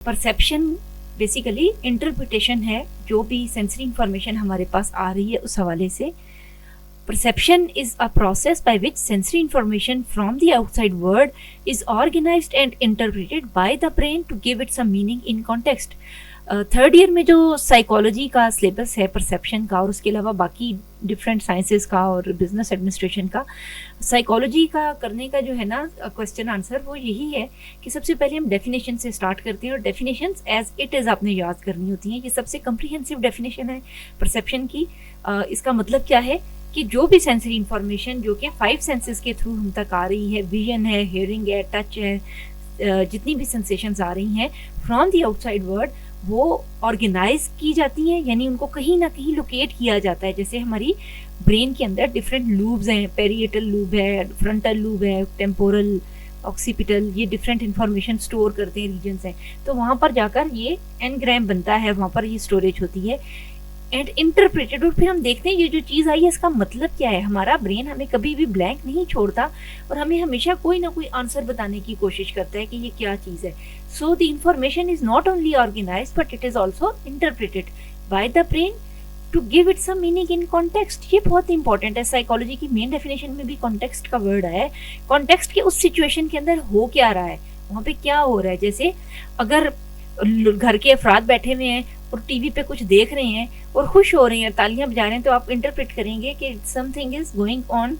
Perception basically interpretation है, जो भी सेंसरी इंफॉर्मेशन हमारे पास आ रही है उस हवाले से। Perception is a process by which sensory information from the outside world is organized and interpreted by the brain to give it some meaning in context. Third year में जो साइकोलॉजी का syllabus है परसेप्शन का, और उसके अलावा बाकी different sciences का और बिजनेस एडमिनिस्ट्रेशन का, साइकोलॉजी का करने का जो है ना क्वेश्चन आंसर वो यही है कि सबसे पहले हम डेफिनेशन से स्टार्ट करते हैं, और डेफिनेशंस एज इट इज़ आपने याद करनी होती हैं। ये सबसे कम्प्रीहेंसिव डेफिनेशन है परसेप्शन की। इसका मतलब क्या है कि जो भी सेंसरी इंफॉर्मेशन जो कि 5 सेंसेस के थ्रू हम तक आ रही है, विजन है, हियरिंग है, टच है, जितनी भी सेंसेशंस आ रही हैं फ्रॉम द आउटसाइड वर्ल्ड, वो ऑर्गेनाइज की जाती हैं, यानी उनको कहीं ना कहीं लोकेट किया जाता है। जैसे हमारी ब्रेन के अंदर डिफरेंट लूब्स हैं, पेरिएटल लूब है, फ्रंटल लूब है, टेम्पोरल, ऑक्सीपिटल, ये डिफरेंट इंफॉर्मेशन स्टोर करते हैं, रीजन्स हैं। तो वहाँ पर जाकर ये एनग्राम बनता है, वहाँ पर ये स्टोरेज होती है एंड इंटरप्रेटेड। और फिर हम देखते हैं ये जो चीज़ आई है इसका मतलब क्या है। हमारा ब्रेन हमें कभी भी ब्लैंक नहीं छोड़ता और हमें हमेशा कोई ना कोई आंसर बताने की कोशिश करता है कि ये क्या चीज़ है। So the information is not only organized but it is also interpreted by the brain to give it some meaning in context. ये बहुत इंपॉर्टेंट है। साइकोलॉजी की मेन डेफिनेशन में भी कॉन्टेक्स्ट का वर्ड आया है। कॉन्टेक्स्ट के उस सिचुएशन के अंदर हो क्या रहा है, वहाँ पे क्या हो रहा है। जैसे अगर घर के अफराद बैठे हुए हैं और टीवी पे कुछ देख रहे हैं और खुश हो रहे हैं, तालियां बजा रहे हैं, तो आप इंटरप्रेट करेंगे कि something is going on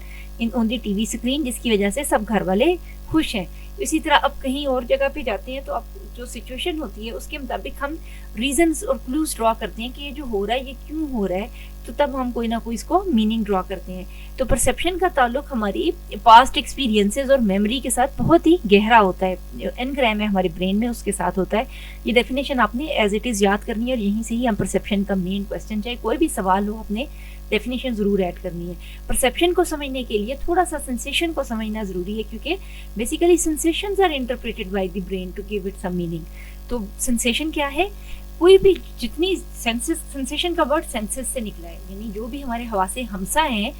on the TV screen, जिसकी वजह से सब घर वाले खुश हैं। इसी तरह अब कहीं और जगह पे जाते हैं तो अब जो सिचुएशन होती है उसके मुताबिक हम रीजंस और क्लूज ड्रॉ करते हैं कि ये जो हो रहा है ये क्यों हो रहा है, तो तब हम कोई ना कोई इसको मीनिंग ड्रॉ करते हैं। तो परसेप्शन का ताल्लुक हमारी पास्ट एक्सपीरियंसेस और मेमोरी के साथ बहुत ही गहरा होता है। एनग्राम है हमारे ब्रेन में, उसके साथ होता है। ये डेफिनेशन आपने एज इट इज़ याद करनी है और यहीं से ही हम परसेप्शन का मेन क्वेश्चन, चाहे कोई भी सवाल हो, अपने डेफिनेशन ज़रूर ऐड करनी है। परसेप्शन को समझने के लिए थोड़ा सा सेंसेशन को समझना ज़रूरी है, क्योंकि basically sensations are interpreted by the brain to give it some meaning. तो सेंसेशन क्या है? कोई भी जितनी सेंसेशन का वर्ड सेंसेस से निकला है, यानी जो भी हमारे हवासे हमसा हैं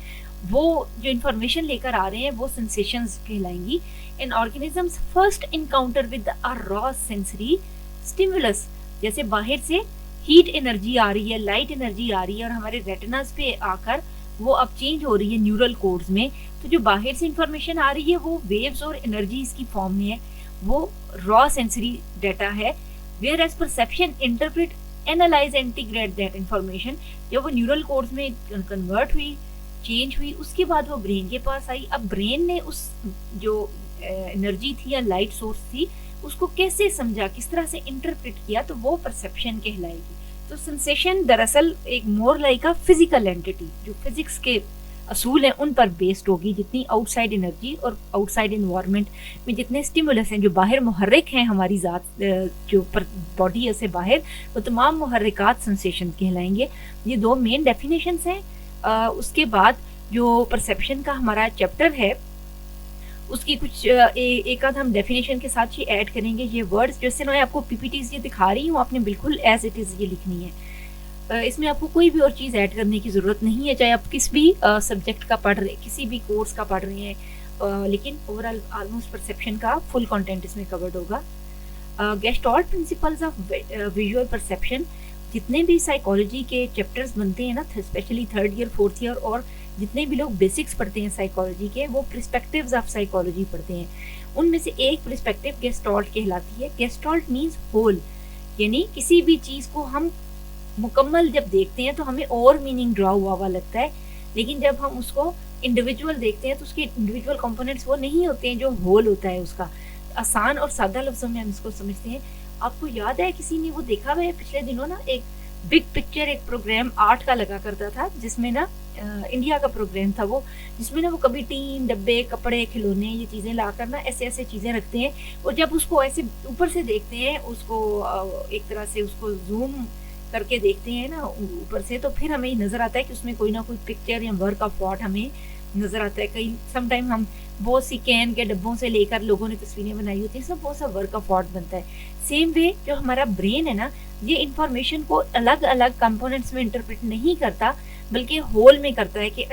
वो जो इन्फॉर्मेशन लेकर आ रहे हैं वो सेंसेशंस कहलाएंगी। An organisms first encounter with a raw sensory stimulus, जैसे बाहर से हीट एनर्जी आ रही है, लाइट एनर्जी आ रही है और हमारे रेटिनास पे आकर वो अब चेंज हो रही है न्यूरल कोड्स में। तो जो बाहर से इंफॉर्मेशन आ रही है वो वेव्स और एनर्जीज की फॉर्म में है, वो रॉ सेंसरी डाटा है। Whereas perception interpret, analyze, integrate that information, जब वो न्यूरल कोड्स में कन्वर्ट हुई, चेंज हुई, उसके बाद वो ब्रेन के पास आई। अब ब्रेन ने उस जो एनर्जी थी या लाइट सोर्स थी उसको कैसे समझा, किस तरह से इंटरप्रेट किया, तो वो परसेप्शन कहलाएगी। तो सेंसेशन दरअसल एक more like a physical entity, जो फिजिक्स के असूल हैं उन पर बेस्ड होगी। जितनी आउटसाइड एनर्जी और आउटसाइड इन्वायरमेंट में जितने स्टिमुलस हैं, जो बाहर मुहर्रिक हैं हमारी ज़ात, जो बॉडी से बाहर, वो तमाम मुहर्रिकात सेंसेशन कहलाएंगे। ये 2 मेन डेफिनेशंस हैं। उसके बाद जो परसेप्शन का हमारा चैप्टर है उसकी कुछ एक आध हम डेफिनेशन के साथ ही ऐड करेंगे। ये वर्ड्स जैसे मैं आपको पीपीटीज ये दिखा रही हूँ, आपने बिल्कुल एज इट इज़ ये लिखनी है। इसमें आपको कोई भी और चीज़ ऐड करने की ज़रूरत नहीं है, चाहे आप किस भी सब्जेक्ट का पढ़ रहे, किसी भी कोर्स का पढ़ रहे हैं, लेकिन ओवरऑल ऑलमोस्ट परसेप्शन का फुल कंटेंट इसमें कवर्ड होगा। Gestalt principles of visual perception, जितने भी साइकोलॉजी के चैप्टर्स बनते हैं ना, specially 3rd year 4th year, और जितने भी लोग बेसिक्स पढ़ते हैं साइकोलॉजी के, वो पर्सपेक्टिव्स ऑफ साइकोलॉजी पढ़ते हैं। उनमें से एक पर्सपेक्टिव गेस्टॉल्ट कहलाती है। गेस्टॉल्ट मीन्स होल, यानी किसी भी चीज़ को हम मुकम्मल जब देखते हैं तो हमें और मीनिंग ड्रॉ हुआ लगता है, लेकिन जब हम उसको इंडिविजुअल देखते हैं तो उसके इंडिविजुअल कंपोनेंट्स वो नहीं होते हैं जो होल होता है उसका। आसान और सादा लफ्ज़ों में हम इसको समझते हैं। आपको याद है, किसी ने वो देखा हुआ है पिछले दिनों ना, एक बिग पिक्चर एक प्रोग्राम आर्ट का लगा करता था, जिसमें ना इंडिया का प्रोग्राम था वो, जिसमें ना वो कभी टीन, डब्बे, कपड़े, खिलौने, ये चीज़ें लाकर ना ऐसे ऐसे चीज़ें रखते हैं, और जब उसको ऐसे ऊपर से देखते हैं, उसको एक तरह से उसको जूम करके देखते हैं ना ऊपर से, तो फिर हमें नज़र आता है कि उसमें कोई ना कोई पिक्चर या वर्क ऑफ आर्ट हमें नज़र आता है। कई समटाइम हम बहुत सी कैन के डब्बों से लेकर लोगों ने तस्वीरें बनाई होती हैं, सब बहुत सा वर्क ऑफ आर्ट बनता है। सेम वे जो हमारा ब्रेन है ना, ये इंफॉर्मेशन को अलग अलग कंपोनेंट्स में इंटरप्रेट नहीं करता, बल्कि होल में करता है कि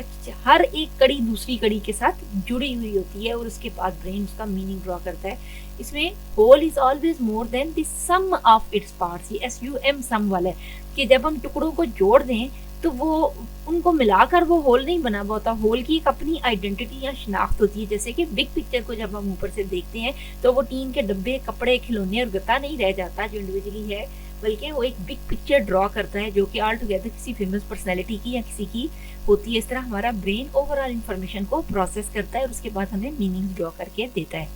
हर एक कड़ी दूसरी कड़ी के साथ जुड़ी हुई होती है और उसके बाद ब्रेन उसका मीनिंग ड्रॉ करता है। इसमें whole is always more than the sum of its parts, ये SUM सम वाला है कि जब हम टुकड़ों को जोड़ दें तो वो उनको मिलाकर वो होल नहीं बना होता। होल की एक अपनी आइडेंटिटी या शिनाख्त होती है। जैसे कि बिग पिक्चर को जब हम ऊपर से देखते हैं तो वो टीन के डब्बे, कपड़े, खिलौने और गत्ता नहीं रह जाता जो इंडिविजुअली है, बल्कि वो एक बिग पिक्चर ड्रॉ करता है जो कि ऑल टुगेदर किसी फेमस पर्सनैलिटी की या किसी की होती है। इस तरह हमारा ब्रेन ओवरऑल इंफॉर्मेशन को प्रोसेस करता है और उसके बाद हमें मीनिंग ड्रॉ करके देता है।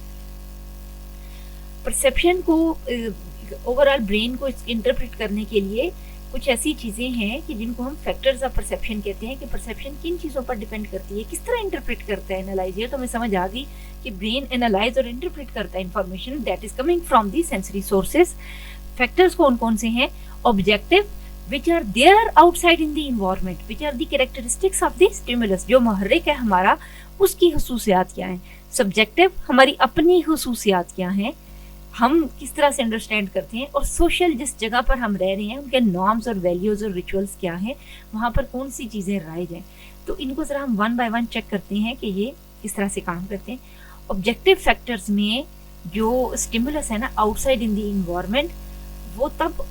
परसेप्शन को, ओवरऑल ब्रेन को इंटरप्रेट करने के लिए कुछ ऐसी चीज़ें हैं कि जिनको हम फैक्टर्स ऑफ परसेप्शन कहते हैं कि परसेप्शन किन चीज़ों पर डिपेंड करती है, किस तरह इंटरप्रेट करता है, एनालाइज। ये तो हमें समझ आ गई कि ब्रेन एनालाइज और इंटरप्रेट करता है information that is coming from the sensory sources. Factors कौन कौन से हैं? Objective which are there outside in the environment, which are the characteristics of the stimulus, जो मुहर्रिक है हमारा उसकी खसूसियात क्या हैं। सब्जेक्टिव, हमारी अपनी खसूसियात क्या हैं, हम किस तरह से अंडरस्टैंड करते हैं। और सोशल, जिस जगह पर हम रह रहे हैं उनके नॉर्म्स और वैल्यूज़ और रिचुअल्स क्या हैं, वहाँ पर कौन सी चीज़ें राइज हैं। तो इनको ज़रा हम वन बाय वन चेक करते हैं कि ये किस तरह से काम करते हैं। ऑब्जेक्टिव फैक्टर्स में जो स्टिमुलस है ना आउटसाइड इन द इन्वायरमेंट, वो तब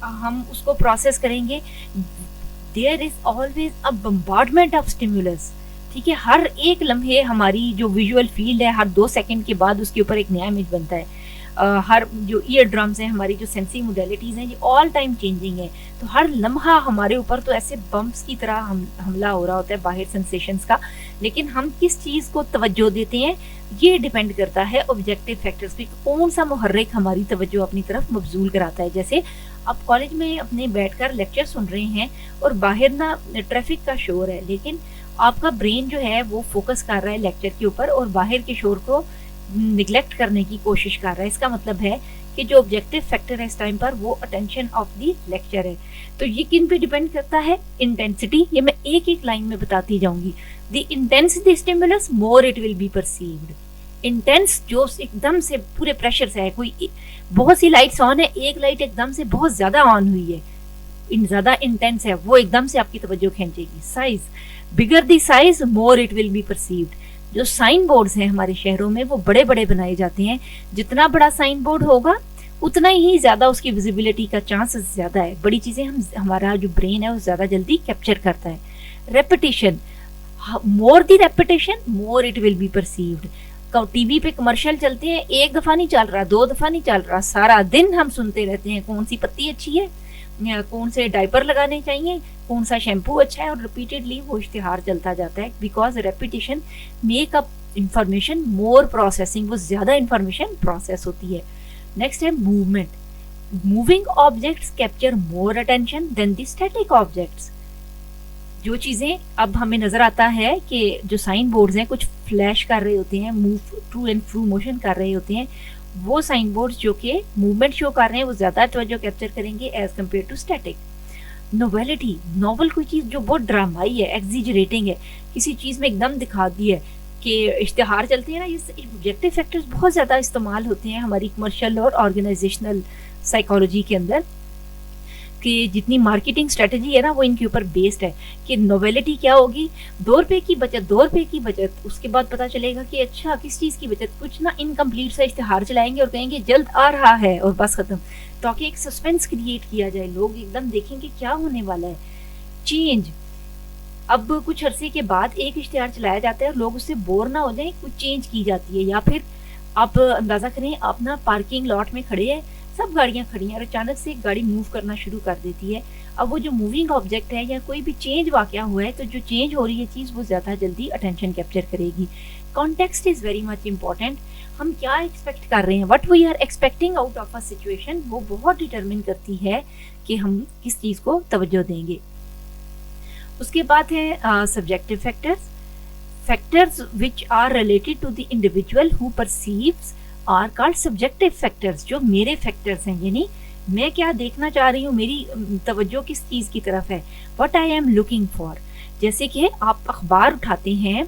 हम उसको प्रोसेस करेंगे। There is always a bombardment of stimulus, ठीक है। हर एक लम्हे हमारी जो विजुअल फील्ड है, हर 2 सेकंड के बाद उसके ऊपर एक नया इमेज बनता है। हर जो ईयर ड्रम्स हैं, हमारी जो सेंसरी मोडेलिटीज़ हैं, ये ऑल टाइम चेंजिंग है। तो हर लम्हा हमारे ऊपर तो ऐसे बम्प्स की तरह हमला हो रहा होता है बाहर सेंसेशंस का, लेकिन हम किस चीज़ को तवज्जो देते हैं ये डिपेंड करता है ऑब्जेक्टिव फैक्टर्स पे। कौन सा मुहर्रिक हमारी तवज्जो अपनी तरफ मबजूल कराता है। जैसे आप कॉलेज में अपने बैठकर लेक्चर सुन रहे हैं और बाहर ना ट्रैफिक का शोर है, लेकिन आपका ब्रेन जो है वो फोकस कर रहा है लेक्चर के ऊपर और बाहर के शोर को निगलेक्ट करने की कोशिश कर रहा है। इसका मतलब है कि जो ऑब्जेक्टिव फैक्टर है इस टाइम पर वो अटेंशन ऑफ द लेक्चर है। तो ये किन पे डिपेंड करता है? इंटेंसिटी। ये मैं एक एक लाइन में बताती जाऊंगी। The intense the stimulus more it will be perceived. Intense जो एकदम से पूरे प्रेशर से है, कोई बहुत सी लाइट्स ऑन है, एक लाइट एकदम से बहुत ज्यादा ऑन हुई है, ज्यादा इंटेंस है, वो एकदम से आपकी तवज्जो खींचेगी। Size, bigger the size more it will be perceived. जो साइन बोर्ड्स हैं हमारे शहरों में वो बड़े बड़े बनाए जाते हैं, जितना बड़ा साइन बोर्ड होगा उतना ही ज्यादा उसकी विजिबिलिटी का चांस ज्यादा है। बड़ी चीजें हमारा जो ब्रेन है वो ज्यादा जल्दी कैप्चर करता है। Repetition, more the repetition more it will be perceived. TV पे कमर्शियल चलते हैं, एक दफा नहीं चल रहा, 2 दफा नहीं चल रहा, सारा दिन हम सुनते रहते हैं कौन सी पत्ती अच्छी है, या कौन से डायपर लगाने चाहिए, कौन सा शैम्पू अच्छा है, और रिपीटेडली वो इश्तिहार चलता जाता है। Because repetition make up information more processing, वो ज्यादा इंफॉर्मेशन प्रोसेस होती है। नेक्स्ट है movement. Moving objects capture more attention than the static objects. जो चीजें अब हमें नजर आता है कि जो साइन बोर्ड्स हैं कुछ फ्लैश कर रहे होते हैं, मूव टू एंड फ्रू मोशन कर रहे होते हैं, वो साइन बोर्ड्स जो कि मूवमेंट शो कर रहे हैं वो ज्यादा तवज्जो कैप्चर करेंगे as compare to static. Novelty, novel कोई चीज जो बहुत ड्रामाई है, एक्सिजरेटिंग है, किसी चीज में एकदम दिखा दी है कि इश्तिहार चलते हैं ना, ये ऑब्जेक्टिव फैक्टर्स बहुत ज्यादा इस्तेमाल होते हैं हमारी कमर्शियल और ऑर्गेनाइजेशनल साइकोलॉजी के अंदर, कि जितनी मार्केटिंग स्ट्रेटजी है ना वो इनके ऊपर बेस्ड है कि नोवेलिटी क्या होगी, 2 रुपए की बचत, 2 रुपए की बचत, उसके बाद पता चलेगा कि अच्छा किस चीज़ की बचत, कुछ ना इनकम्प्लीट सा इश्तिहार चलाएंगे और कहेंगे जल्द आ रहा है और बस खत्म, ताकि एक सस्पेंस क्रिएट किया जाए, लोग एकदम देखेंगे क्या होने वाला है। चेंज, अब कुछ अरसे के बाद एक इश्तिहार चलाया जाता है और लोग उससे बोर ना हो जाए, कुछ चेंज की जाती है। या फिर आप अंदाज़ा करें, आप ना पार्किंग लॉट में खड़े हैं, सब गाड़ियां खड़ी हैं और अचानक से एक गाड़ी मूव करना शुरू कर देती है। अब वो जो मूविंग ऑब्जेक्ट है या कोई भी चेंज वाकया हुआ है, तो जो चेंज हो रही है चीज़ वो ज़्यादा जल्दी अटेंशन कैप्चर करेगी। Context is very much important. हम क्या एक्सपेक्ट कर रहे हैं, what we are expecting out of a situation, वो बहुत डिटरमिन करती है कि हम किस चीज़ को तवज्जो देंगे। उसके बाद है subjective factors. Factors which are related to the individual who perceives are called subjective factors. जो मेरे फैक्टर्स हैं, यानी मैं क्या देखना चाह रही हूँ, मेरी तवज्जो किस चीज़ की तरफ है, what I am looking for. जैसे कि आप अखबार उठाते हैं,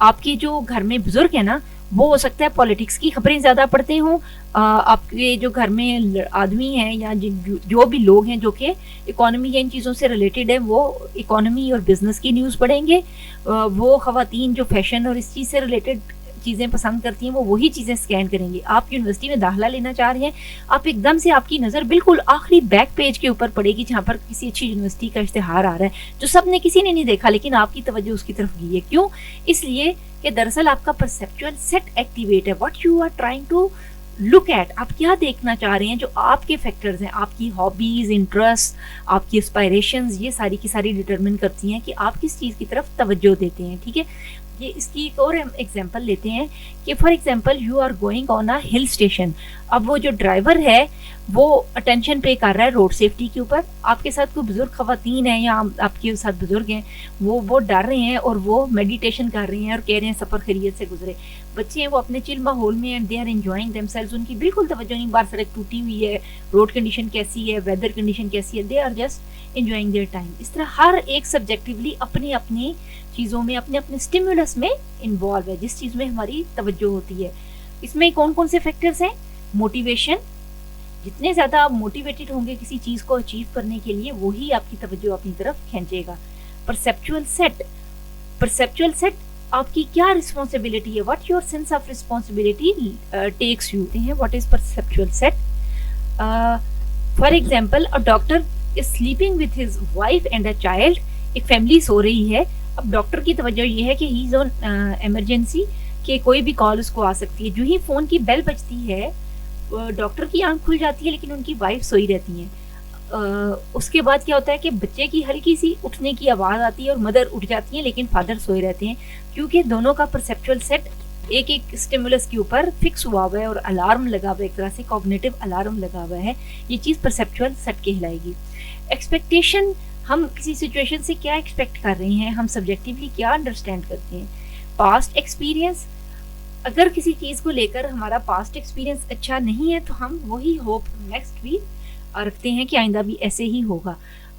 आपके जो घर में बुजुर्ग है ना वो हो सकता है पॉलिटिक्स की खबरें ज़्यादा पढ़ते हों, आपके जो घर में आदमी हैं या जो भी लोग हैं जो कि इकोनॉमी या इन चीज़ों से रिलेटेड है, वो इकोनॉमी और बिजनेस की न्यूज़ पढ़ेंगे। वो ख़वातीन जो फैशन और इस चीज़ से रिलेटेड चीज़ें पसंद करती हैं वो वही चीज़ें स्कैन करेंगी। आप यूनिवर्सिटी में दाखिला लेना चाह रहे हैं, आप एकदम से आपकी नज़र बिल्कुल आखिरी बैक पेज के ऊपर पड़ेगी जहाँ पर किसी अच्छी यूनिवर्सिटी का इश्तिहार आ रहा है जो सबने किसी ने नहीं देखा, लेकिन आपकी तवज्जो उसकी तरफ गई है। क्यों? इसलिए कि दरअसल आपका परसेप्चुअल सेट एक्टिवेट है। What you are trying to look at, आप क्या देखना चाह रहे हैं, जो आपके फैक्टर्स हैं, आपकी हॉबीज, इंटरेस्ट, आपकी एस्पायरेशंस, ये सारी की सारी डिटरमिन करती हैं कि आप किस चीज़ की तरफ तवज्जो देते हैं। ठीक है, ये इसकी एक और एग्जांपल लेते हैं कि for example you are going on a hill station. अब वो जो ड्राइवर है वो अटेंशन पे कर रहा है रोड सेफ्टी के ऊपर, आपके साथ कोई बुजुर्ग खवातीन है या आपके साथ बुजुर्ग हैं, वो डर रहे हैं और वो मेडिटेशन कर रहे हैं और कह रहे हैं सफ़र खैरियत से गुजरे। बच्चे हैं वो अपने चिल माहौल में and they are enjoying themselves, उनकी बिल्कुल तवज्जो नहीं, बाहर सड़क टूटी हुई है, रोड कंडीशन कैसी है, वेदर कंडीशन कैसी है, they are just enjoying their time. इस तरह हर एक सब्जेक्टिवली अपनी अपनी चीज़ों में अपने अपने स्टिमुलस में इन्वॉल्व है, जिस चीज़ में हमारी तवज्जो होती है। इसमें कौन कौन से फैक्टर्स हैं? मोटिवेशन, जितने ज़्यादा आप मोटिवेटेड होंगे किसी चीज़ को अचीव करने के लिए वही आपकी तवज्जो अपनी तरफ खींचेगा। परसेप्चुअल सेट, परसेप्चुअल सेट आपकी क्या रिस्पॉन्सिबिलिटी है, what your sense of responsibility takes you हैं, what is perceptual set. For example a doctor is sleeping with his wife and a child, एक फैमिली सो रही है। अब डॉक्टर की तवज्जो ये है कि ही इज ऑन इमरजेंसी, कि कोई भी कॉल उसको आ सकती है। जो ही फ़ोन की बेल बजती है डॉक्टर की आंख खुल जाती है लेकिन उनकी वाइफ सोई रहती हैं। उसके बाद क्या होता है कि बच्चे की हल्की सी उठने की आवाज़ आती है और मदर उठ जाती है लेकिन फादर सोए रहते हैं, क्योंकि दोनों का परसेप्चुअल सेट एक एक स्टिमुलस के ऊपर फिक्स हुआ हुआ है और अलार्म लगा हुआ है, एक तरह से कॉग्निटिव अलार्म लगा हुआ है। ये चीज़ परसेप्चुअल सेट कहलाएगी। एक्सपेक्टेशन, हम किसी सिचुएशन से क्या एक्सपेक्ट कर रहे हैं, हम सब्जेक्टिवली क्या अंडरस्टैंड करते हैं। पास्ट एक्सपीरियंस, अगर किसी चीज़ को लेकर हमारा पास्ट एक्सपीरियंस अच्छा नहीं है तो हम वही होप नेक्स्ट भी रखते हैं कि आइंदा भी ऐसे ही होगा।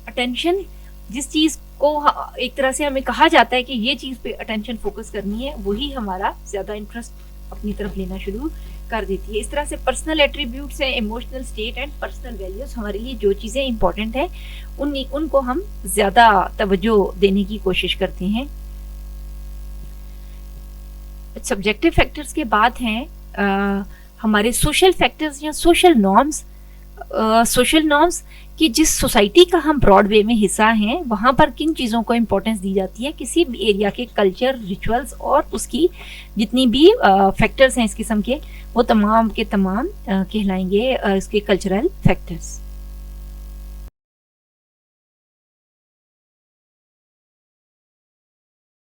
अटेंशन, जिस चीज़ को एक तरह से हमें कहा जाता है कि ये चीज़ पे अटेंशन फोकस करनी है, वही हमारा ज़्यादा इंटरेस्ट अपनी तरफ लेना शुरू कर देती है। इस तरह से पर्सनल एट्रीब्यूट्स हैं, emotional state and personal values, हमारे लिए जो चीज़ें इंपॉर्टेंट हैं उनको हम ज़्यादा तवज्जो देने की कोशिश करते हैं। सब्जेक्टिव फैक्टर्स के बाद हैं हमारे सोशल फैक्टर्स या सोशल नॉर्म्स। सोशल नॉर्म्स कि जिस सोसाइटी का हम ब्रॉड वे में हिस्सा हैं वहाँ पर किन चीज़ों को इम्पोर्टेंस दी जाती है, किसी भी एरिया के कल्चर, रिचुअल्स और उसकी जितनी भी फैक्टर्स हैं इस किस्म के, वो तमाम के तमाम कहलाएंगे इसके कल्चरल फैक्टर्स।